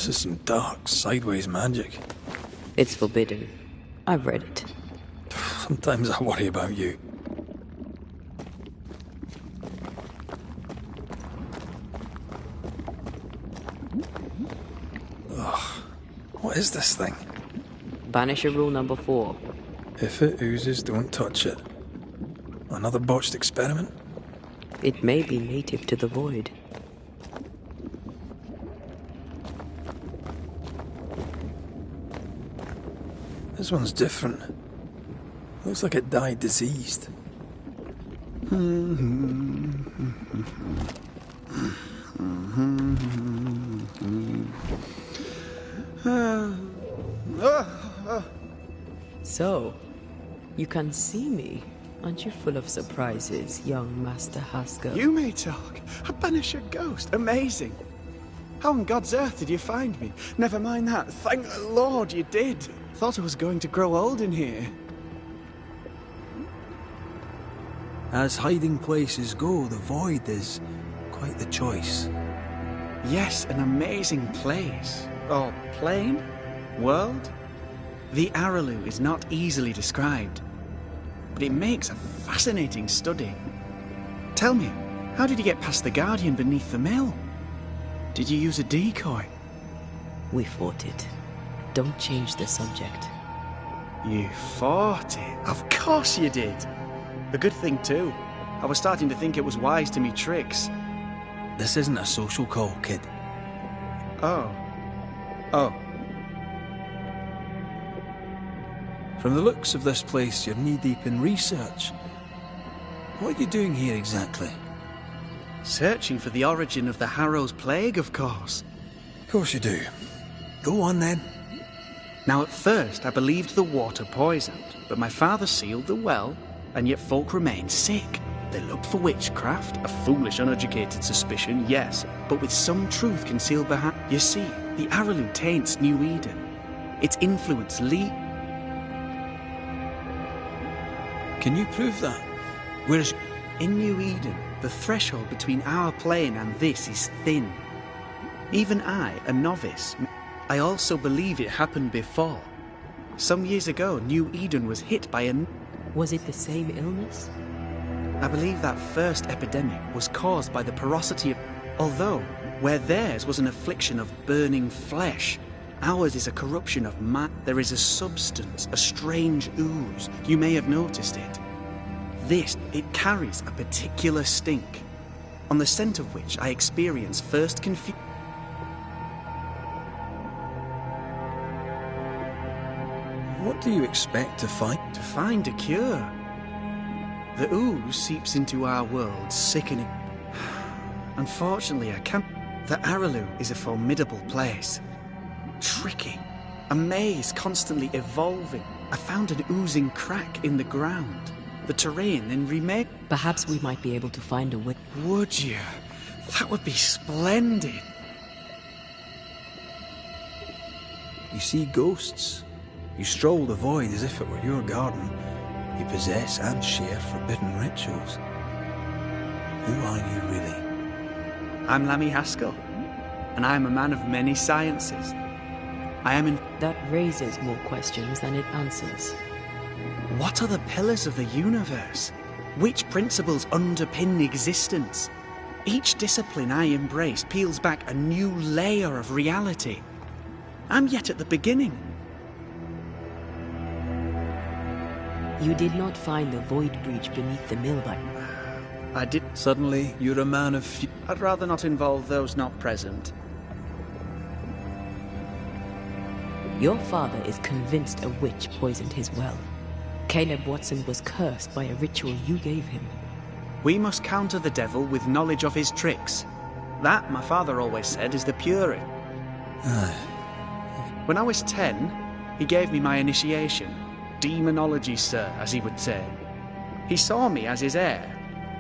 This is some dark, sideways magic. It's forbidden. I've read it. Sometimes I worry about you. Ugh. What is this thing? Banisher rule number 4. If it oozes, don't touch it. Another botched experiment? It may be native to the void. This one's different. Looks like it died diseased. So, you can see me. Aren't you full of surprises, young Master Haskell? You may talk. A Banisher ghost. Amazing. How on God's earth did you find me? Never mind that. Thank the Lord you did. Thought I was going to grow old in here. As hiding places go, the void is quite the choice. Yes, an amazing place. Or plane? World? The Araloo is not easily described, but it makes a fascinating study. Tell me, how did you get past the Guardian beneath the mill? Did you use a decoy? We fought it. Don't change the subject. You fought it? Of course you did. A good thing too. I was starting to think it was wise to me tricks. This isn't a social call, kid. Oh. Oh. From the looks of this place, you're knee-deep in research. What are you doing here exactly? Searching for the origin of the Harrow's plague, of course. Of course you do. Go on then. Now at first I believed the water poisoned, but my father sealed the well, and yet folk remained sick. They looked for witchcraft, a foolish, uneducated suspicion, yes, but with some truth concealed behind. You see, the Araloo taints New Eden. Its influence Can you prove that? Whereas in New Eden, the threshold between our plane and this is thin. Even I, a novice, I also believe it happened before. Some years ago, New Eden was hit by a... Was it the same illness? I believe that first epidemic was caused by the porosity of... Although, where theirs was an affliction of burning flesh, ours is a corruption of There is a substance, a strange ooze. You may have noticed it. This, it carries a particular stink, on the scent of which I experience first confusion. what do you expect to find? To find a cure. The ooze seeps into our world, sickening. Unfortunately, I can't... The Araloo is a formidable place. Tricky. A maze constantly evolving. I found an oozing crack in the ground. The terrain then remade... Perhaps we might be able to find a way. Would you? That would be splendid. You see ghosts. You stroll the void as if it were your garden. You possess and share forbidden rituals. Who are you really? I'm Lammy Haskell, and I am a man of many sciences. I am in... That raises more questions than it answers. What are the pillars of the universe? Which principles underpin existence? Each discipline I embrace peels back a new layer of reality. I'm yet at the beginning. You did not find the void breach beneath the mill by... I did... Suddenly, you're a man of few... I'd rather not involve those not present. Your father is convinced a witch poisoned his well. Caleb Watson was cursed by a ritual you gave him. We must counter the devil with knowledge of his tricks. That, my father always said, is the purity. When I was 10, he gave me my initiation. Demonology, sir, as he would say. He saw me as his heir,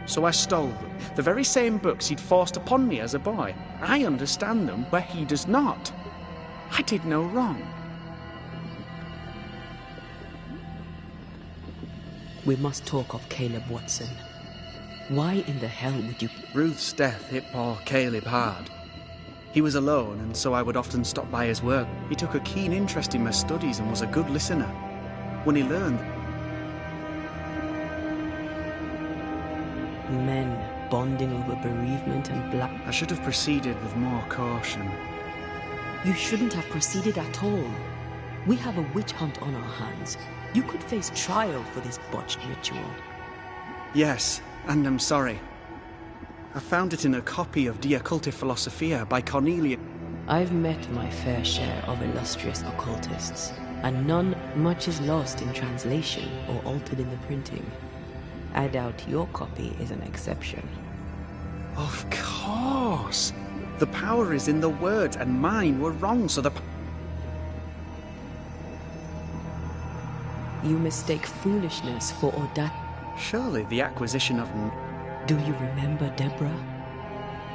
so I stole them. The very same books he'd forced upon me as a boy. I understand them where he does not. I did no wrong. We must talk of Caleb Watson. Why in the hell would you... Ruth's death hit poor Caleb hard. He was alone, and so I would often stop by his work. He took a keen interest in my studies and was a good listener. When he learned... Men bonding over bereavement and black... I should have proceeded with more caution. You shouldn't have proceeded at all. We have a witch hunt on our hands. You could face trial for this botched ritual. Yes, and I'm sorry. I found it in a copy of De Occulti Philosophia by Cornelia. I've met my fair share of illustrious occultists, and none much is lost in translation or altered in the printing. I doubt your copy is an exception. Of course! The power is in the words, and mine were wrong, so the... You mistake foolishness for audacity. Surely the acquisition of... Do you remember Deborah?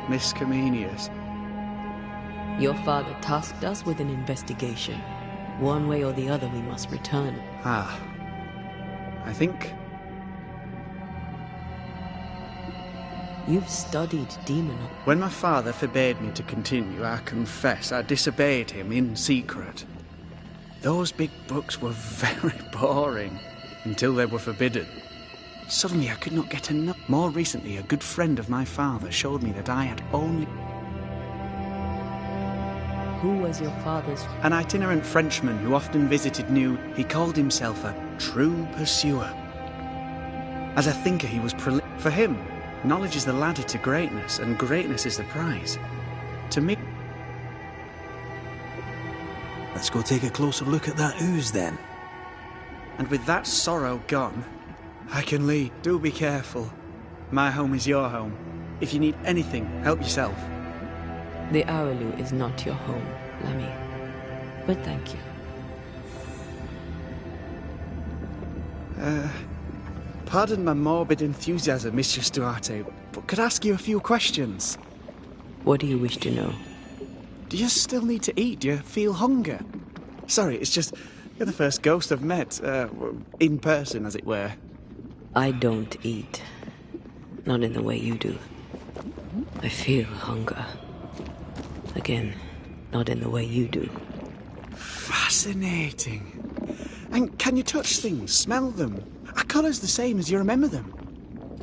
Miss Comenius. Your father tasked us with an investigation. One way or the other we must return. Ah. I think... You've studied demon... When my father forbade me to continue, I confess I disobeyed him in secret. Those big books were very boring, until they were forbidden. Suddenly I could not get enough. More recently, a good friend of my father showed me that I had only... Who was your father's... An itinerant Frenchman who often visited New. He called himself a true pursuer. As a thinker, he was For him, knowledge is the ladder to greatness, and greatness is the prize. To me... Let's go take a closer look at that ooze, then. And with that sorrow gone, I can leave. Do be careful. My home is your home. If you need anything, help yourself. The Araloo is not your home, Lammy. But thank you. Pardon my morbid enthusiasm, Mr. Stuarte, but could I ask you a few questions? What do you wish to know? Do you still need to eat? Do you feel hunger? Sorry, it's just... You're the first ghost I've met, in person, as it were. I don't eat. Not in the way you do. I feel hunger. Again, not in the way you do. Fascinating. And can you touch things, smell them? Are colours the same as you remember them?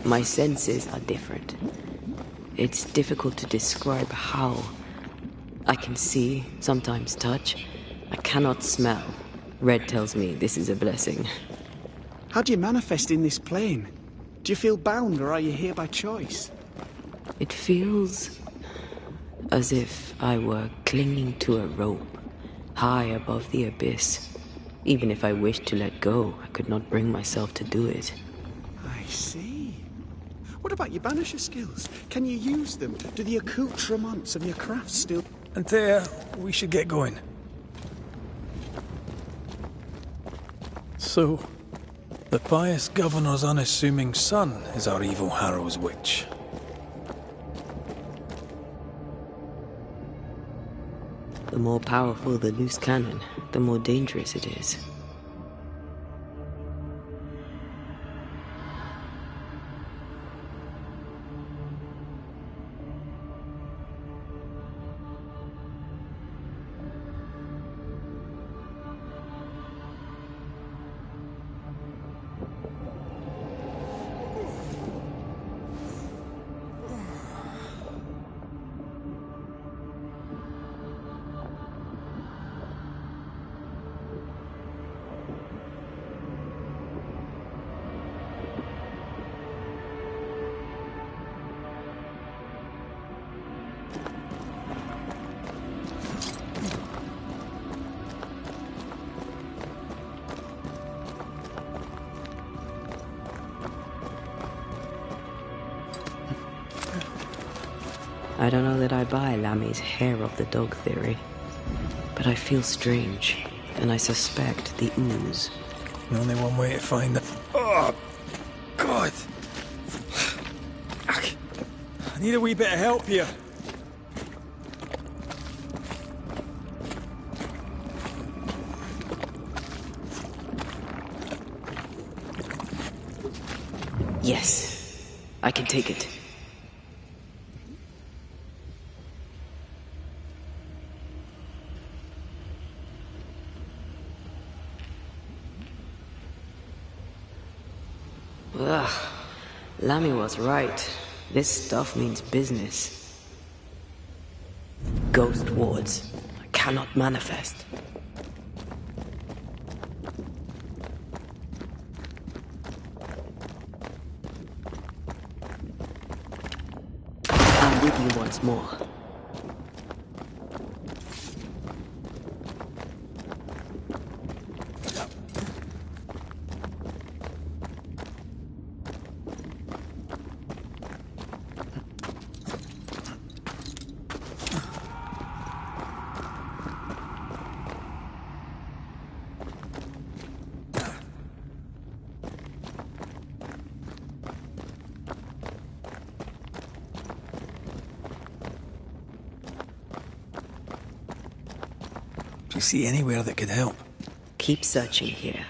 My senses are different. It's difficult to describe how. I can see, sometimes touch. I cannot smell. Red tells me this is a blessing. How do you manifest in this plane? Do you feel bound, or are you here by choice? It feels as if I were clinging to a rope, high above the abyss. Even if I wished to let go, I could not bring myself to do it. I see. What about your Banisher skills? Can you use them? Do the accoutrements of your craft still... Antea, we should get going. So, the pious governor's unassuming son is our evil Harrow's witch. The more powerful the loose cannon, the more dangerous it is. I don't know that I buy Lammy's hair of the dog theory, but I feel strange, and I suspect the ooze. Only one way to find them. Oh, God! I need a wee bit of help here. Yes, I can take it. Lammy was right. This stuff means business. Ghost wards. I cannot manifest. I'm with you once more. Do you see anywhere that could help? Keep searching here.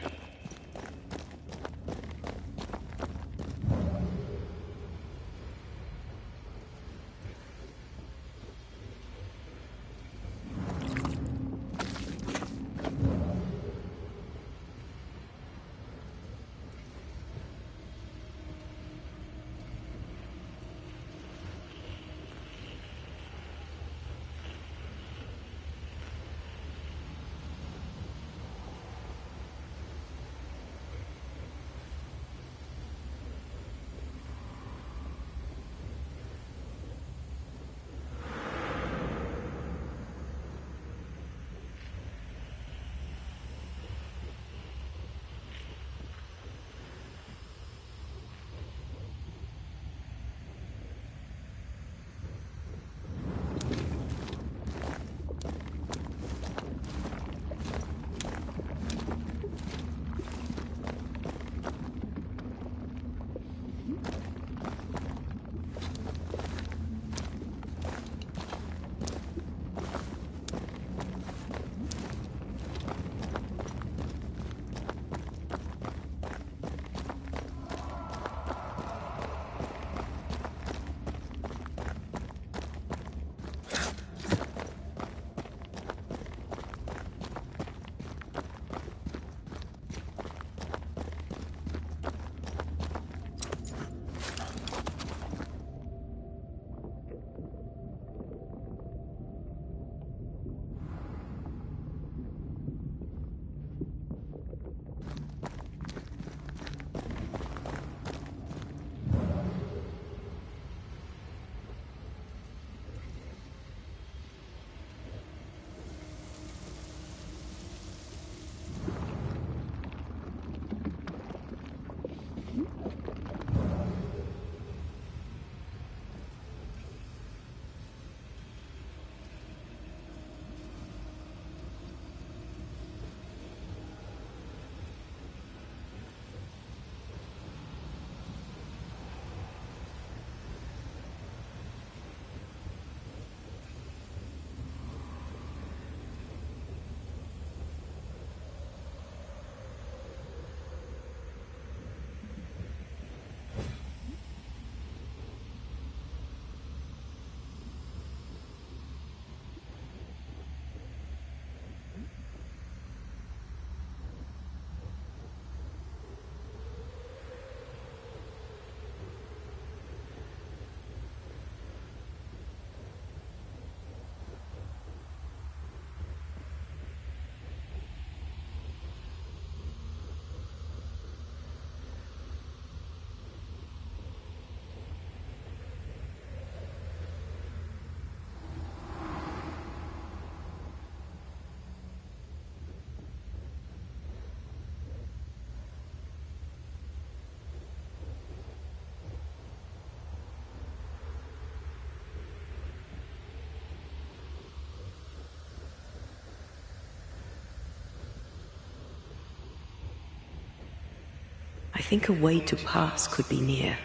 I think a way to pass could be near.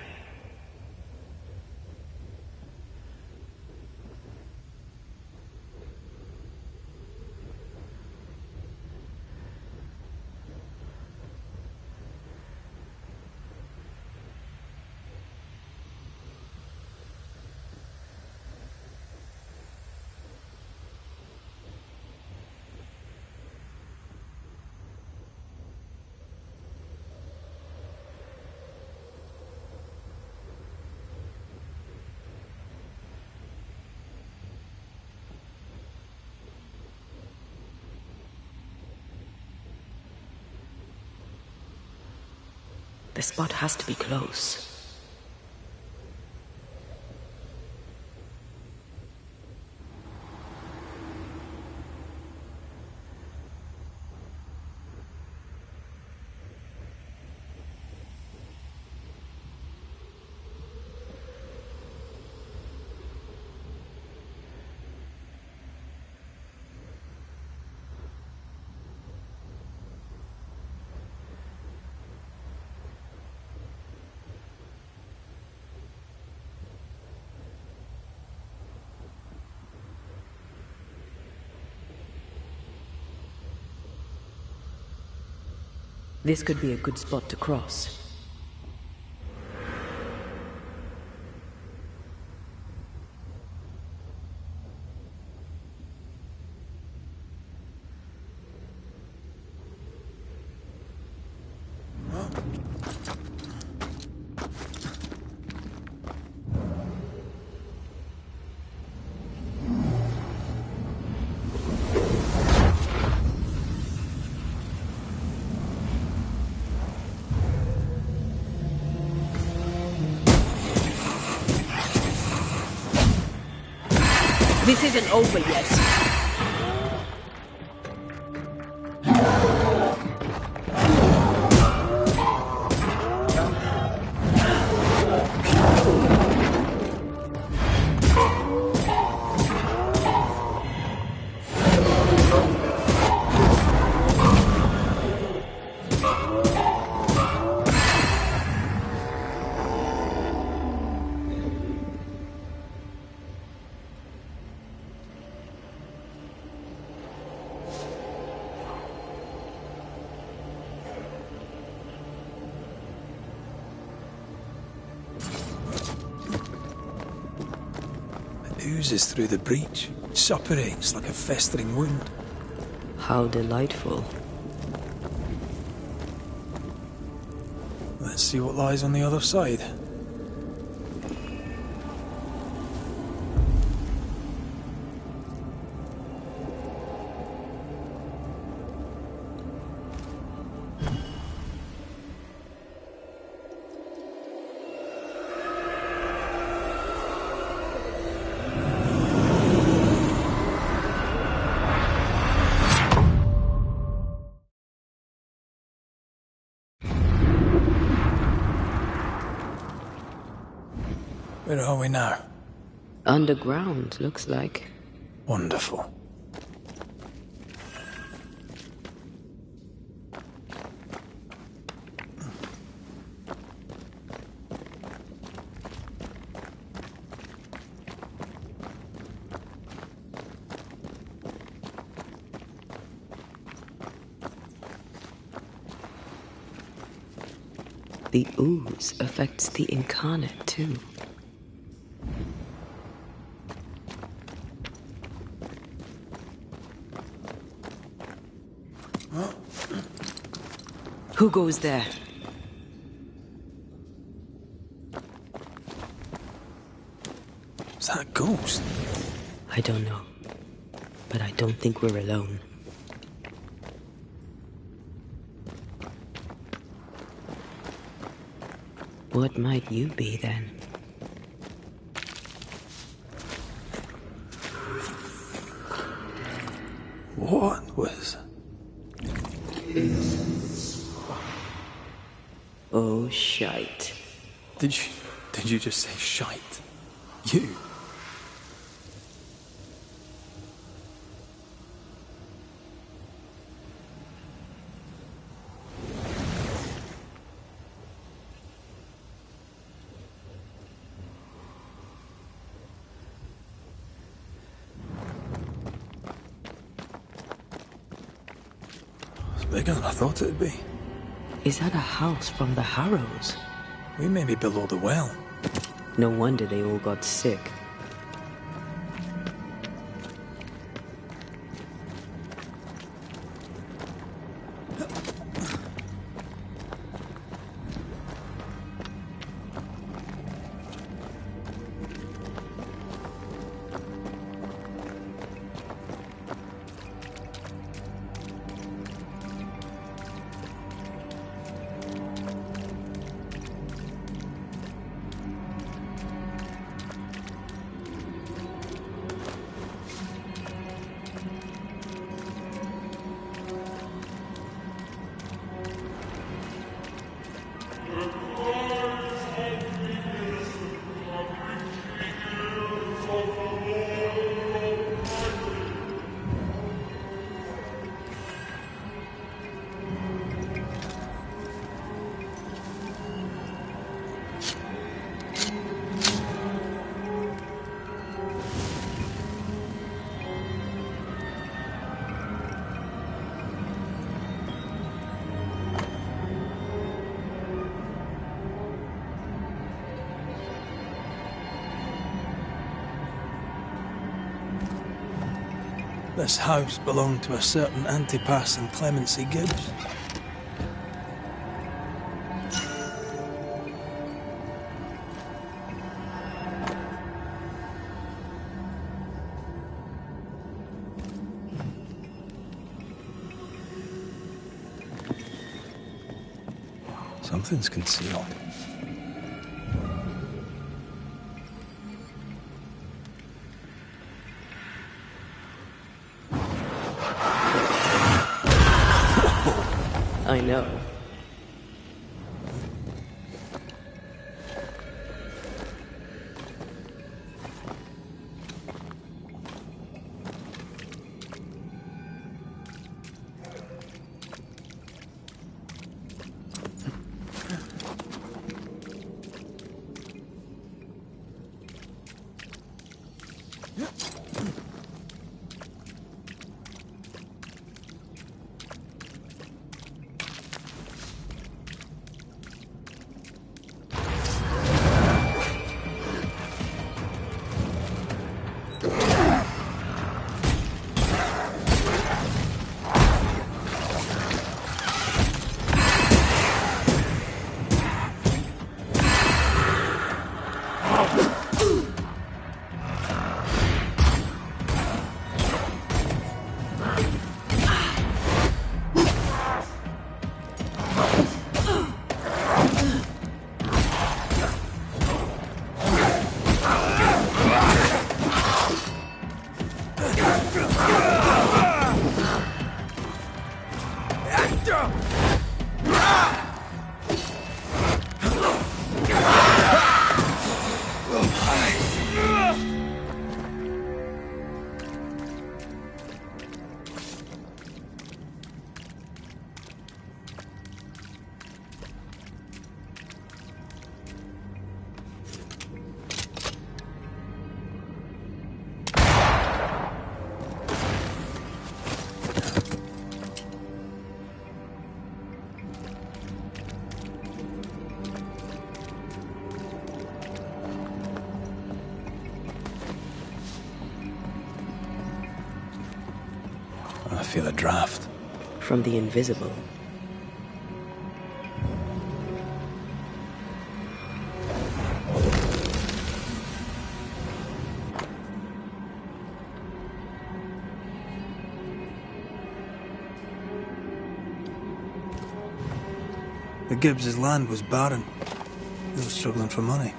The spot has to be close. This could be a good spot to cross. This isn't over yet. Oozes through the breach, suppurates like a festering wound. How delightful. Let's see what lies on the other side. Where are we now? Underground, looks like. Wonderful. The ooze affects the incarnate, too. Who goes there? Is that a ghost? I don't know. But I don't think we're alone. What might you be, then? What was... Oh, shite. Did you just say shite? You? It's bigger than I thought it'd be. Is that a house from the Harrows? We may be below the well. No wonder they all got sick. This house belonged to a certain Antipas and Clemency Gibbs. Something's concealed. I know. I feel a draft. From the invisible. The Gibbs' land was barren. They were struggling for money.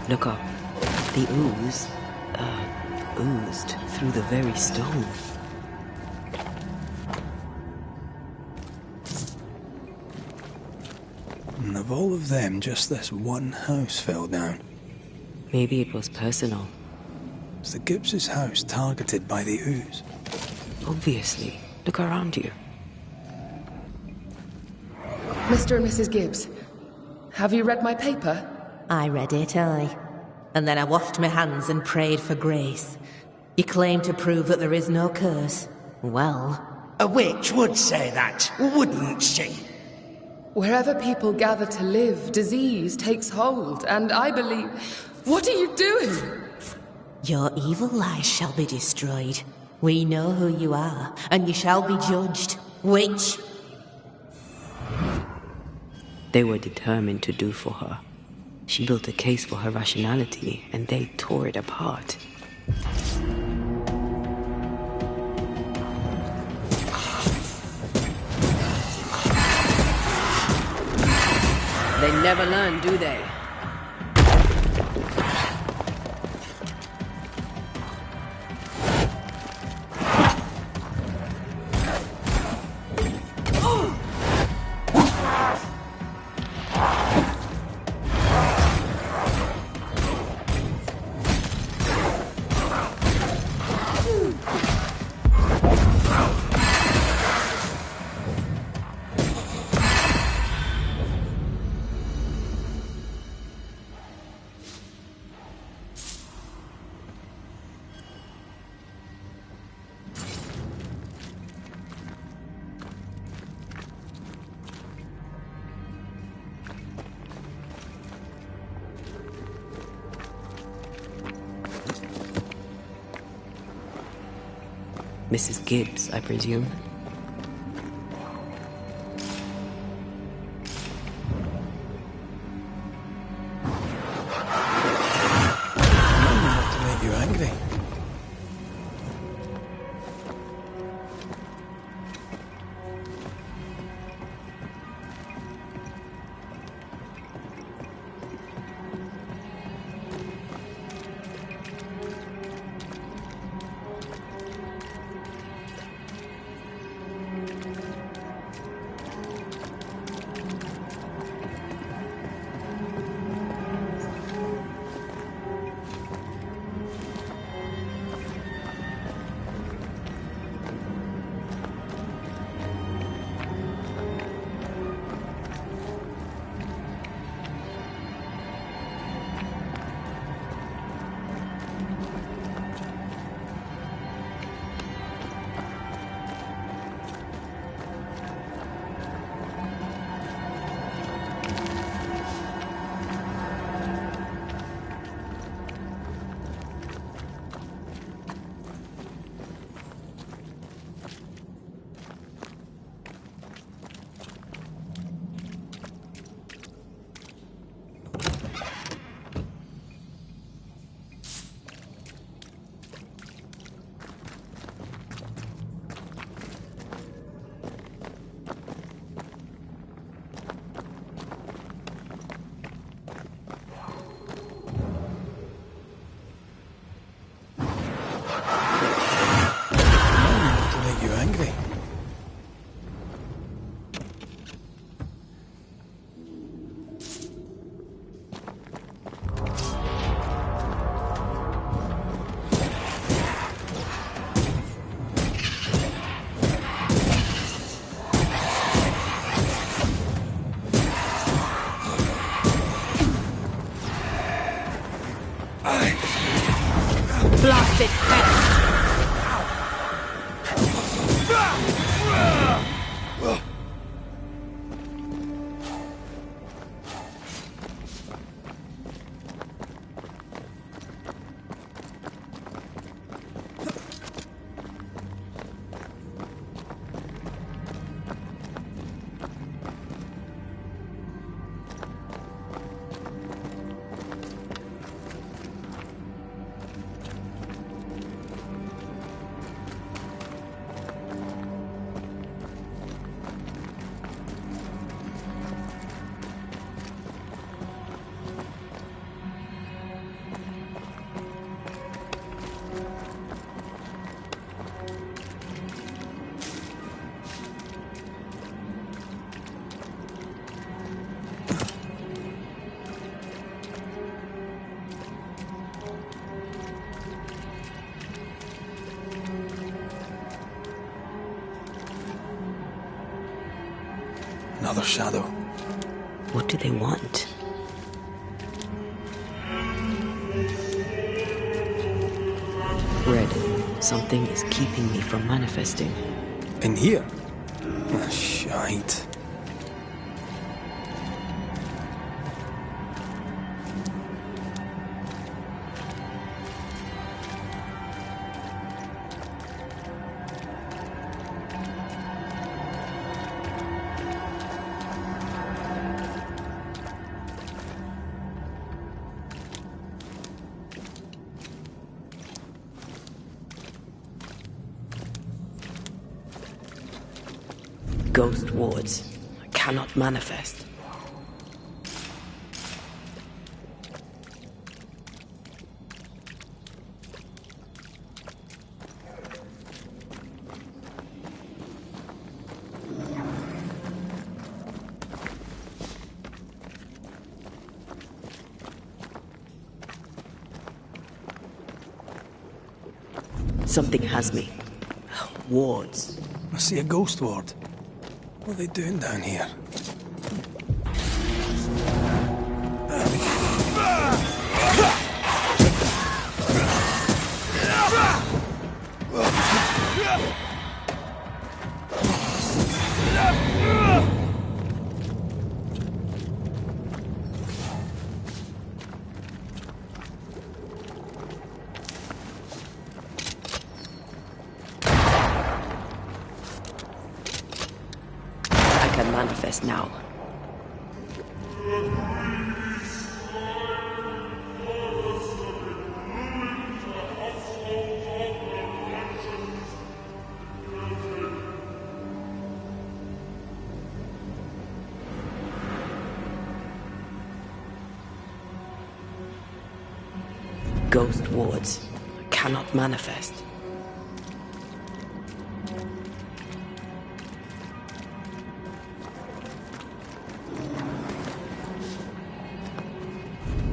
Look up. The ooze, oozed through the very stone. And of all of them, just this one house fell down. Maybe it was personal. Was the Gibbs' house targeted by the ooze? Obviously. Look around you. Mr. and Mrs. Gibbs, have you read my paper? I read it, aye. And then I washed my hands and prayed for grace. You claim to prove that there is no curse. Well... A witch would say that, wouldn't she? Wherever people gather to live, disease takes hold, and I believe... What are you doing? Your evil lies shall be destroyed. We know who you are, and you shall be judged. Witch! They were determined to do for her. She built a case for her rationality, and they tore it apart. They never learn, do they? Mrs. Gibbs, I presume. Not to make you angry. Blasted pest! Another shadow. What do they want? Red, something is keeping me from manifesting. In here? Ah, shite. Ghost wards. I cannot manifest. Something has me. Wards. I see a ghost ward. What are they doing down here? can manifest now. Ghost wards cannot manifest.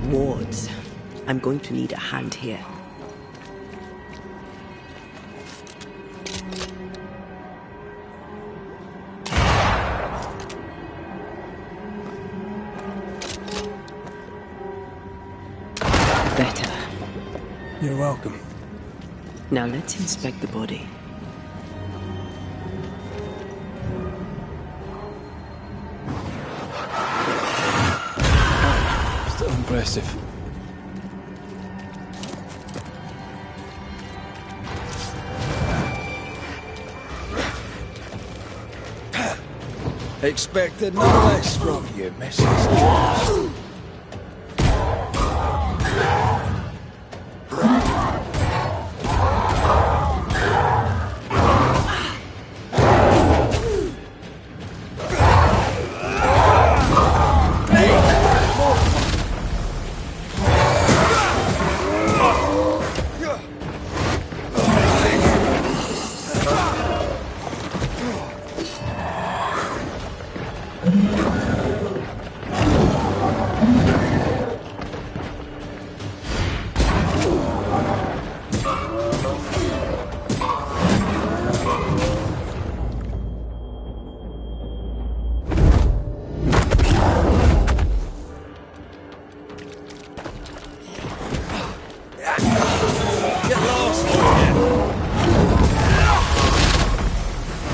Wards. I'm going to need a hand here. Better. You're welcome. Now let's inspect the body. Still impressive. Expected no less from you, Mrs.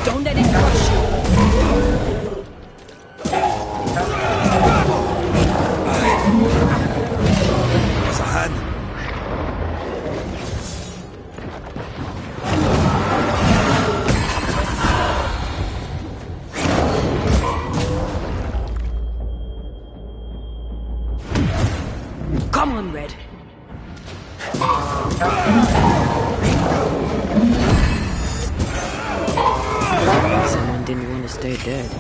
Don't let it crush you. There's a hand. Come on, Red. Someone didn't want to stay dead.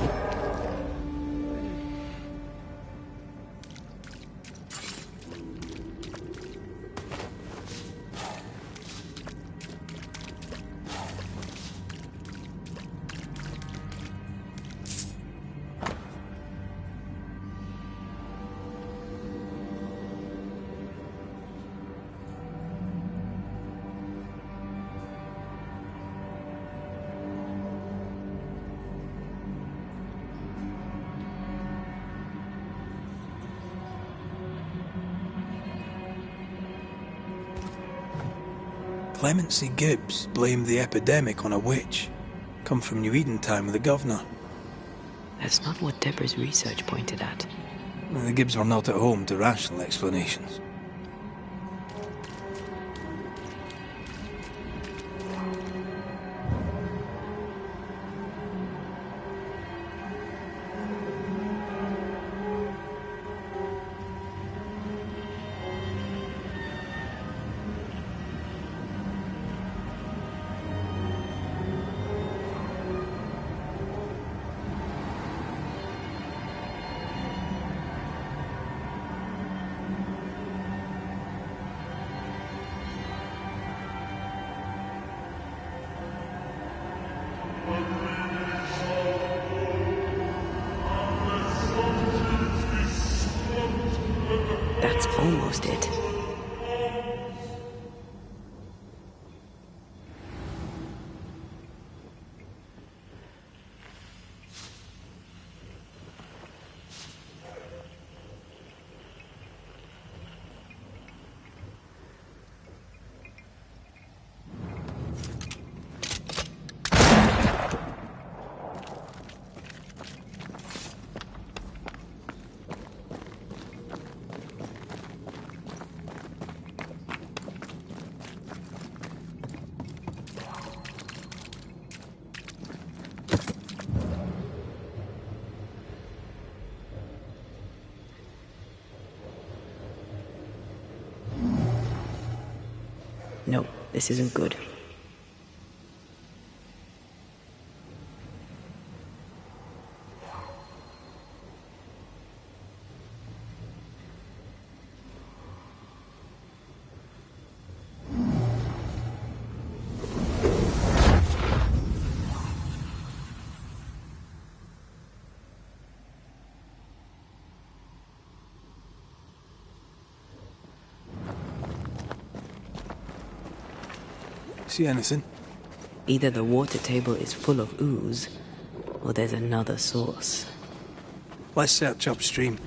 Clemency Gibbs blamed the epidemic on a witch. Come from New Eden time with the governor. That's not what Deborah's research pointed at. The Gibbs were not at home to rational explanations. That's almost it. No, this isn't good. See anything? Either the water table is full of ooze, or there's another source. Let's search upstream.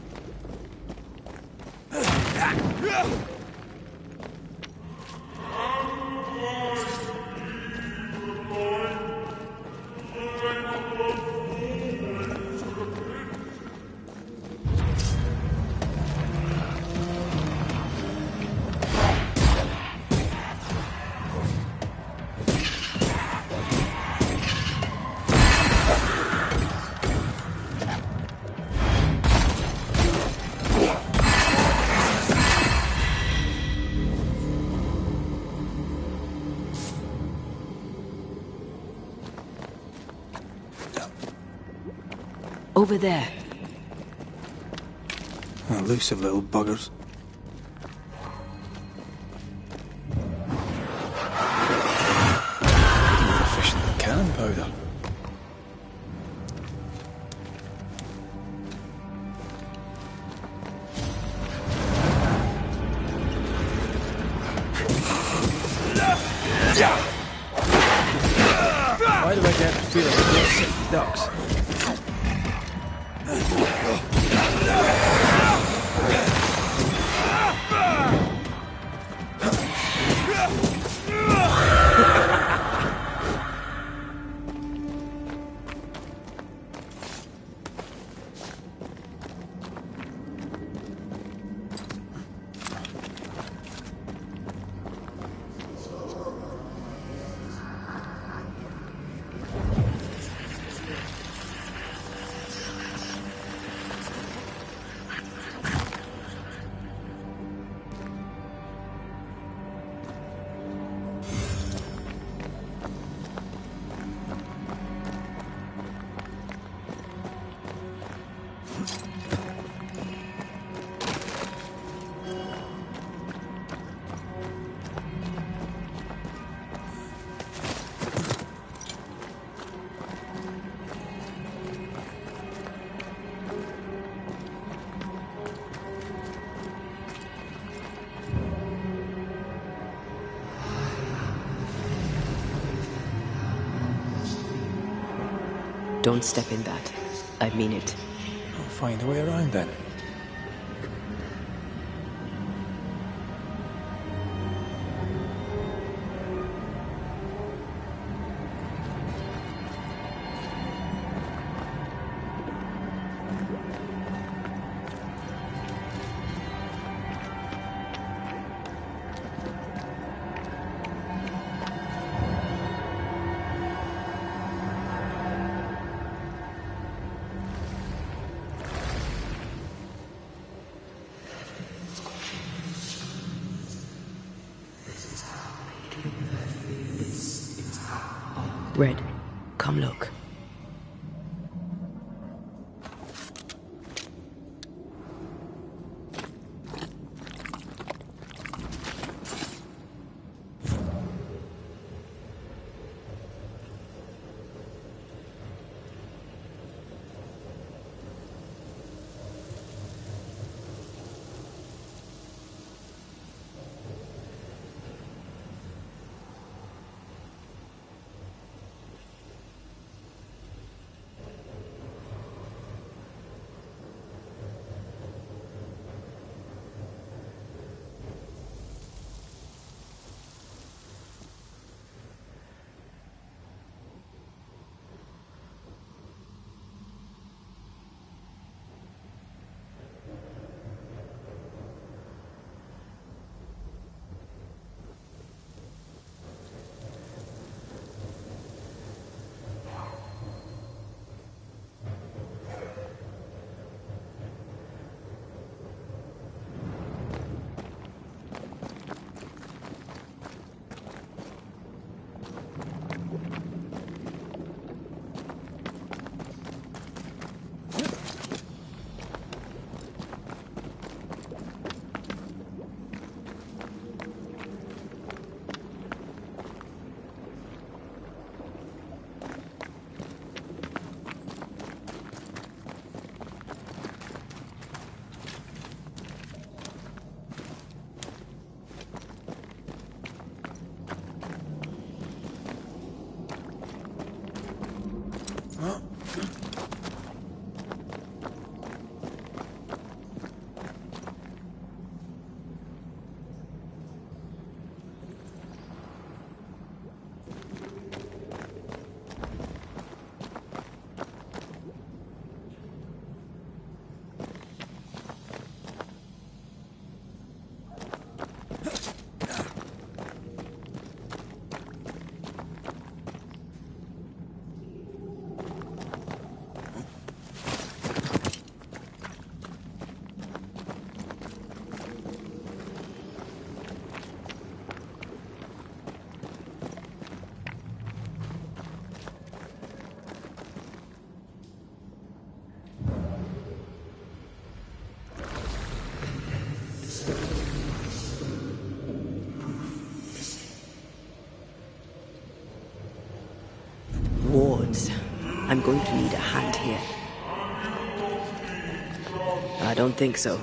Over there. Elusive little buggers. More efficient than cannon powder. Why do I get the feeling of these sick ducks? Don't step in that. I mean it. I'll find a way around then. Red, come look. I'm going to need a hand here. I don't think so.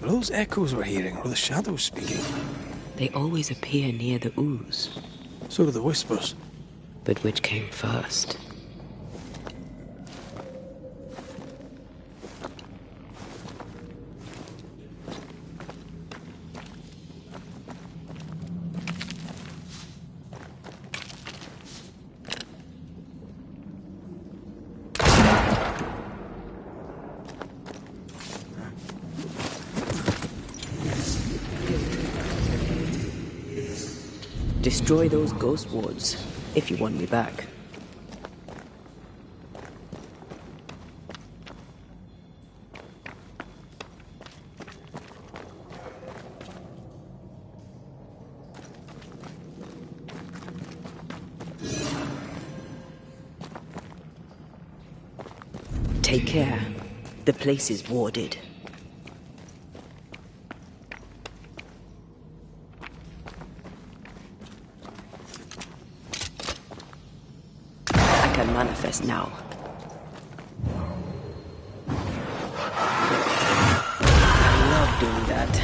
Are those echoes we're hearing, or the shadows speaking? They always appear near the ooze. So do the whispers. But which came first? Destroy those ghost wards, if you want me back. Take care. The place is warded. I can manifest now. I love doing that.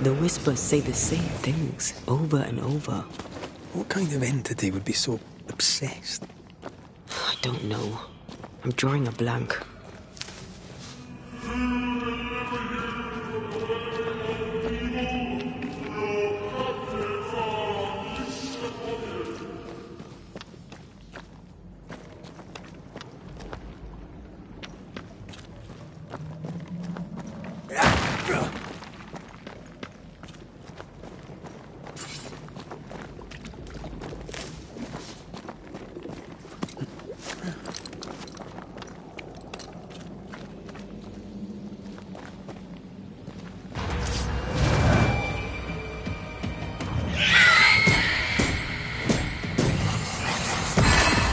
The whispers say the same things over and over. What kind of entity would be so obsessed? I don't know. I'm drawing a blank.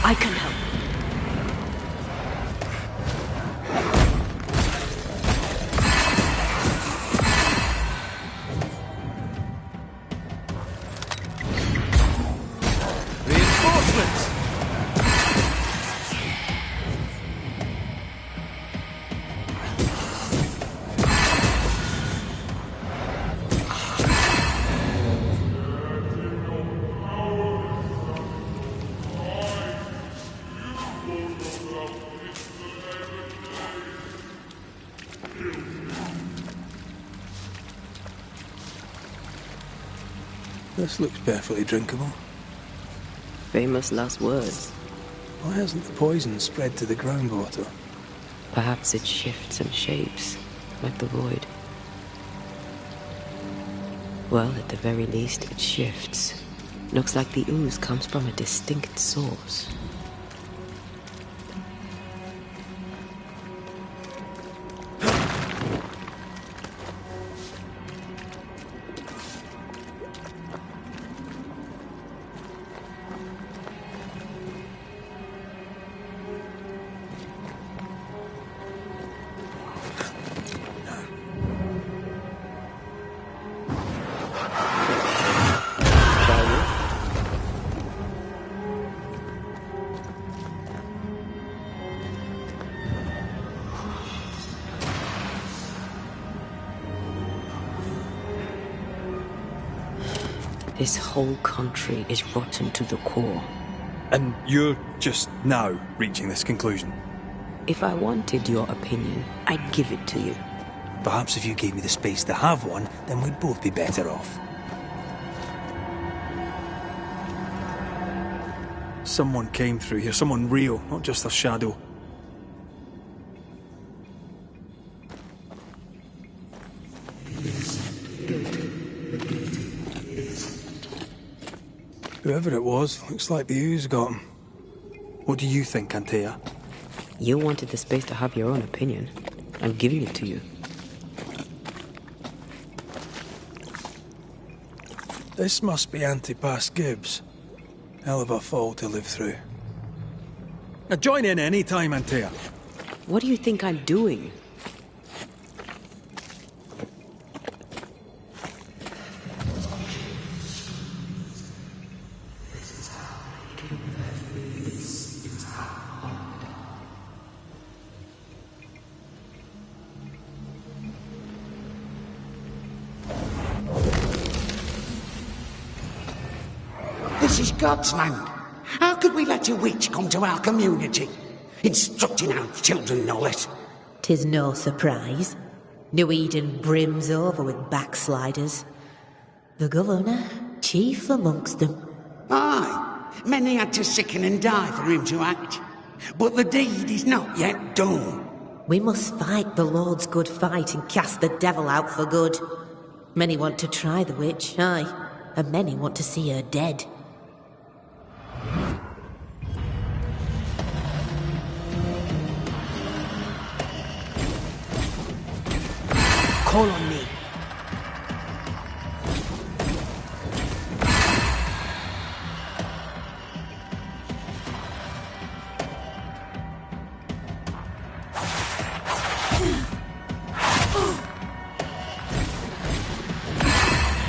I can help. Reinforcements! This looks perfectly drinkable. Famous last words. Why hasn't the poison spread to the groundwater? Perhaps it shifts and shapes, like the void. Well, at the very least, it shifts. Looks like the ooze comes from a distinct source. This whole country is rotten to the core. And you're just now reaching this conclusion? If I wanted your opinion, I'd give it to you. Perhaps if you gave me the space to have one, then we'd both be better off. Someone came through here, someone real, not just a shadow. Whoever it was, looks like the ooze got him. What do you think, Antea? You wanted the space to have your own opinion. I'm giving it to you. This must be Antipas Gibbs. Hell of a fall to live through. Now join in any time, Antea. What do you think I'm doing? This is God's land. How could we let a witch come to our community? Instructing our children, no less. 'Tis no surprise. New Eden brims over with backsliders. The governor, chief amongst them. Aye, many had to sicken and die for him to act. But the deed is not yet done. We must fight the Lord's good fight and cast the devil out for good. Many want to try the witch, aye, and many want to see her dead. Call on me.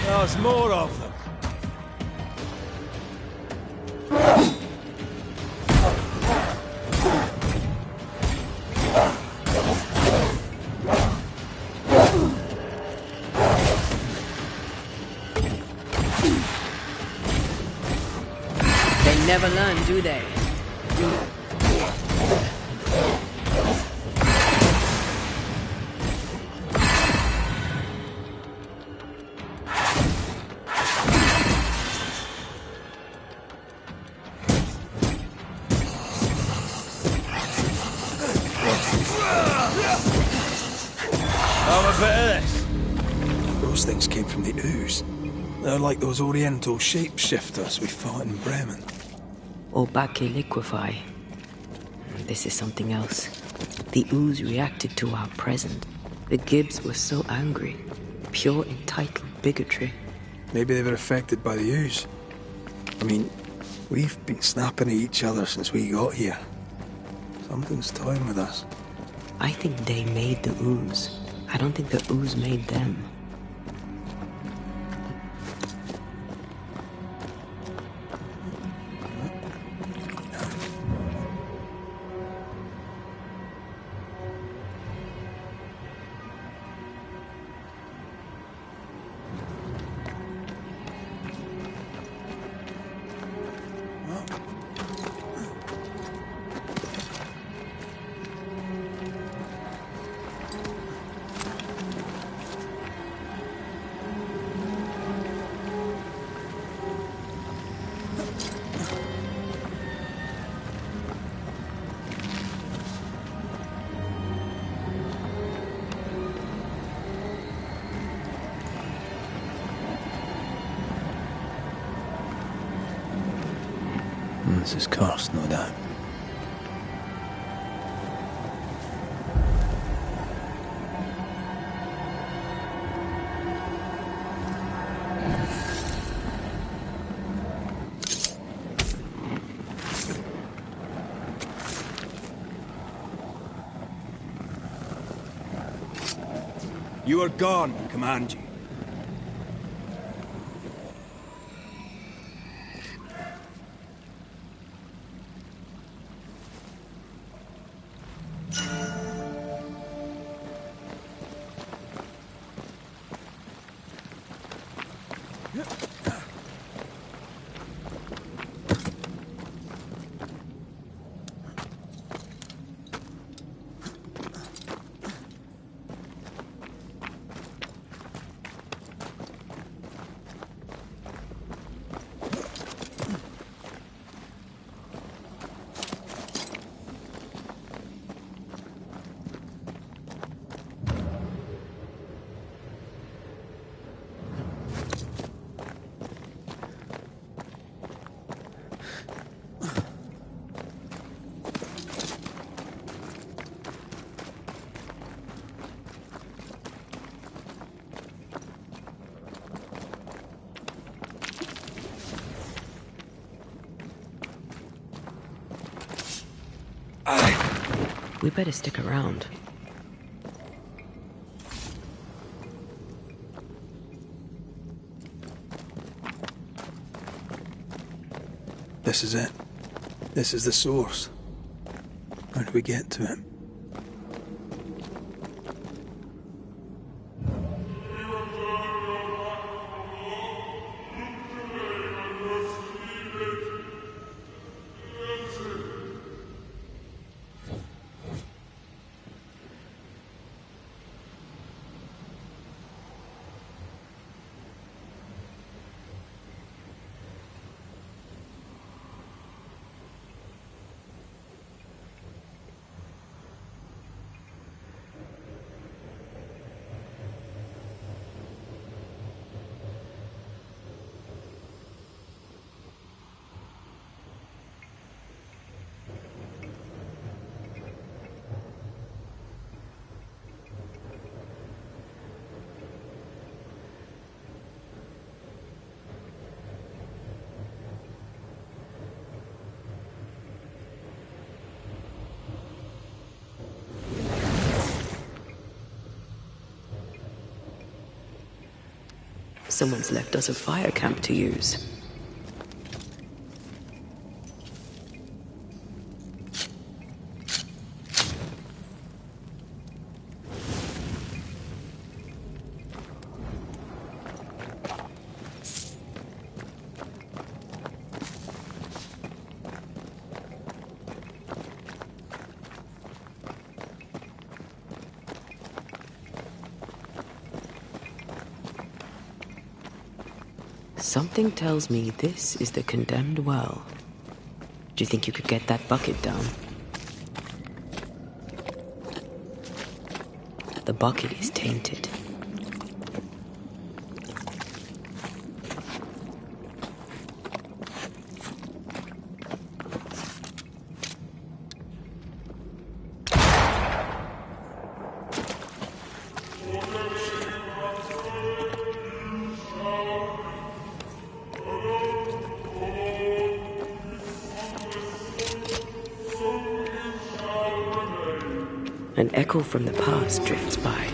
There's more of them. They never learn, do they? Have a bit of this. Those things came from the ooze. They're like those oriental shapeshifters we fought in Bremen. Obake liquefy. This is something else. The ooze reacted to our present. The Gibbs were so angry. Pure entitled bigotry. Maybe they were affected by the ooze. I mean, we've been snapping at each other since we got here. Something's toying with us. I think they made the ooze. I don't think the ooze made them. This is cursed, no doubt. You are gone, I command you. We better stick around. This is it. This is the source. How do we get to it? Someone's left us a fire camp to use. Something tells me this is the condemned well. Do you think you could get that bucket down? The bucket is tainted. An echo from the past drifts by.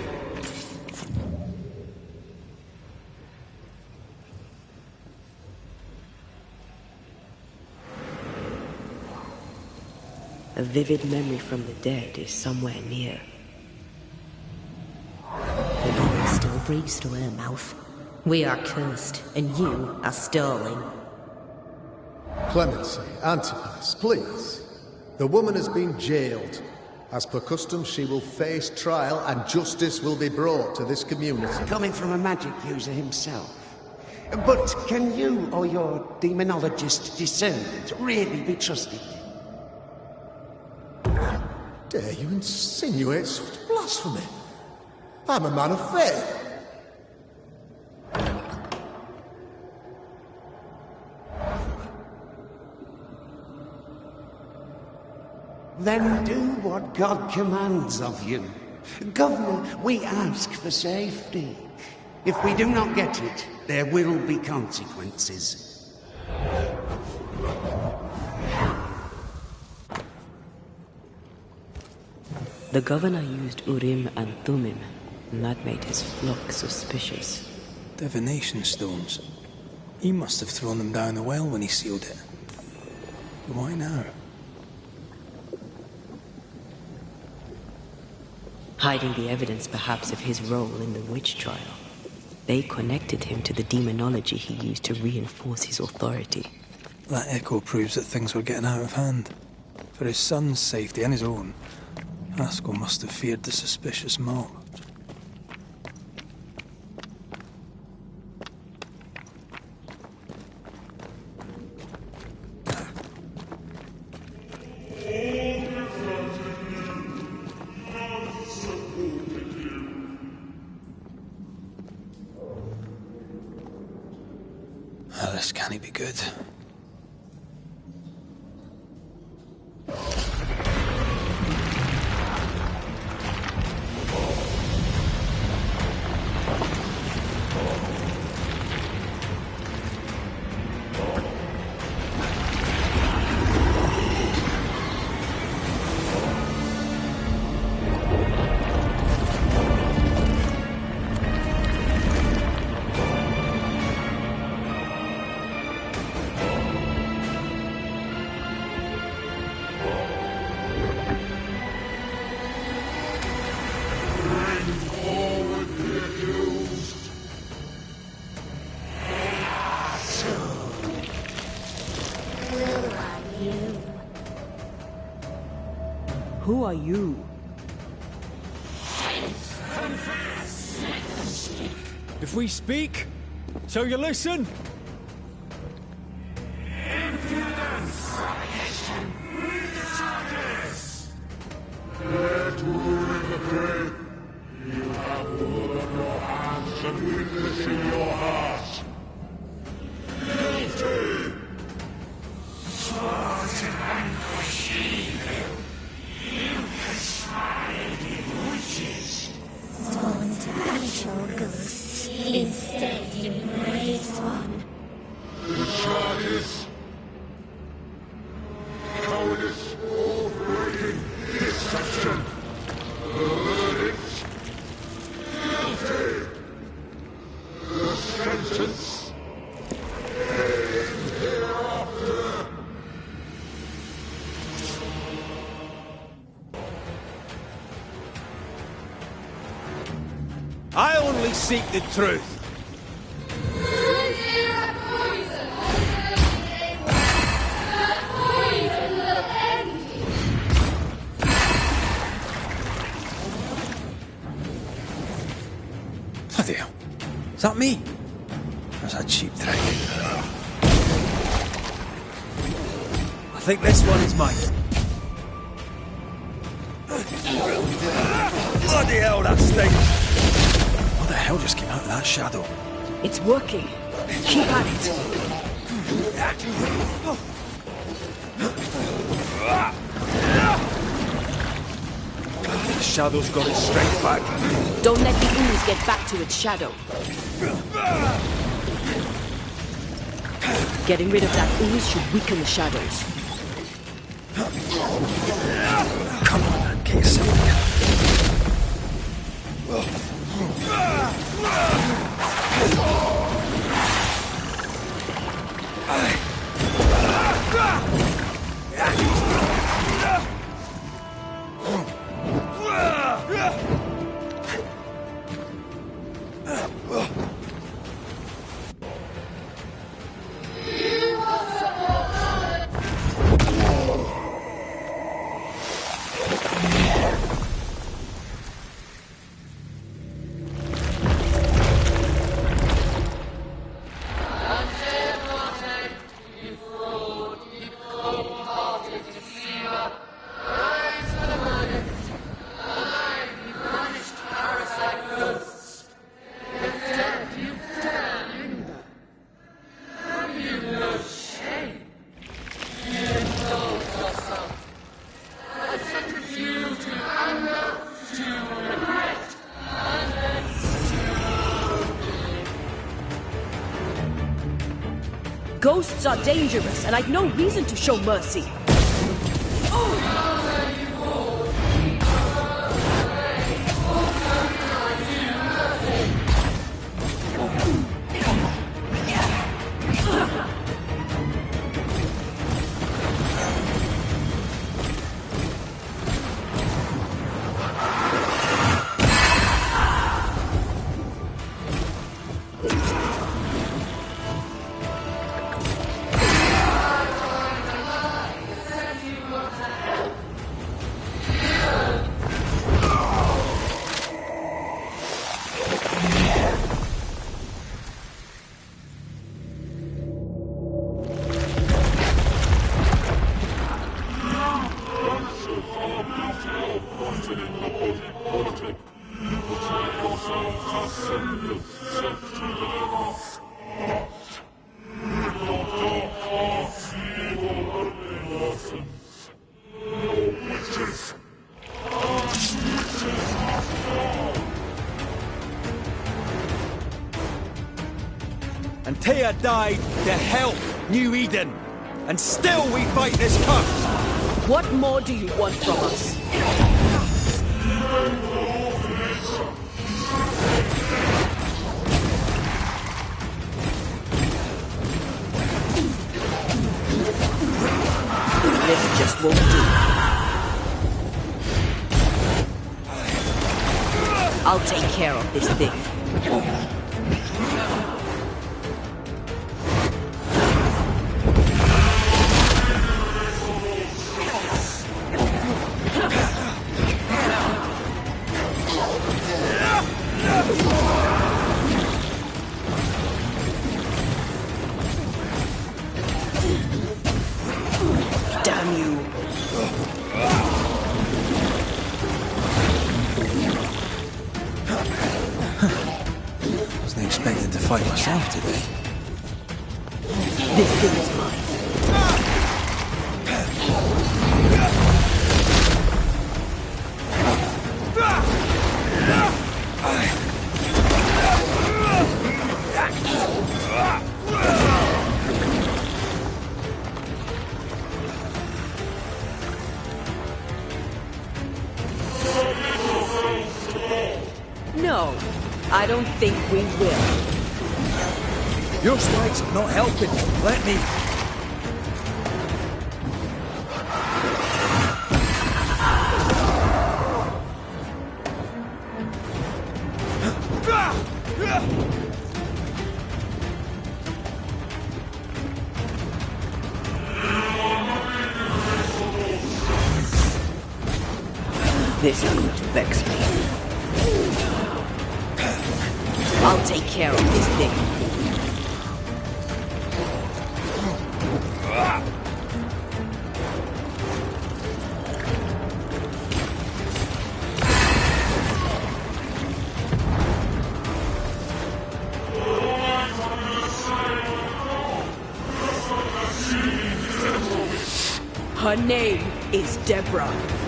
A vivid memory from the dead is somewhere near. The bottle still breathes through her mouth. We are cursed, and you are stalling. Clemency, Antipas, please. The woman has been jailed. As per custom, she will face trial and justice will be brought to this community. Coming from a magic user himself. But can you or your demonologist discernment really be trusted? Dare you insinuate such blasphemy? I'm a man of faith. Then do what God commands of you. Governor, we ask for safety. If we do not get it, there will be consequences. The governor used Urim and Thummim, and that made his flock suspicious. Divination stones. He must have thrown them down the well when he sealed it. Why now? Hiding the evidence, perhaps, of his role in the witch trial. They connected him to the demonology he used to reinforce his authority. That echo proves that things were getting out of hand. For his son's safety and his own, Haskell must have feared the suspicious mob. This can't be good. Who are you? If we speak, shall you listen? Impudence! Dare to rule in the faith. You have blood on your hands and weakness in your heart. Guilty! Sworn to vanquish evil. You can smile in witches. Sworn to banish all ghosts. Instead, you raised one. The charges. Cowardice, oath-breaking, deception. The verdict. Guilty. The sentence. Pain hereafter. I only seek the truth. Bloody hell. Is that me? That's a cheap trick. I think this one is mine. Bloody hell, that stinks! What the hell just came out of that shadow? It's working. Keep at it. The shadow's got its strength back. Don't let the ooze get back to its shadow. Getting rid of that ooze should weaken the shadows. Come on, man, get yourself together. Ghosts are dangerous, and I've no reason to show mercy. Antea died to help New Eden, and still we fight this curse. What more do you want from us? This just won't do. I'll take care of this thing. fight myself today. This thing is mine. No, I don't think we will. Your spikes are not helping. Let me... This is going to vex me. I'll take care of this thing. Her name is Deborah.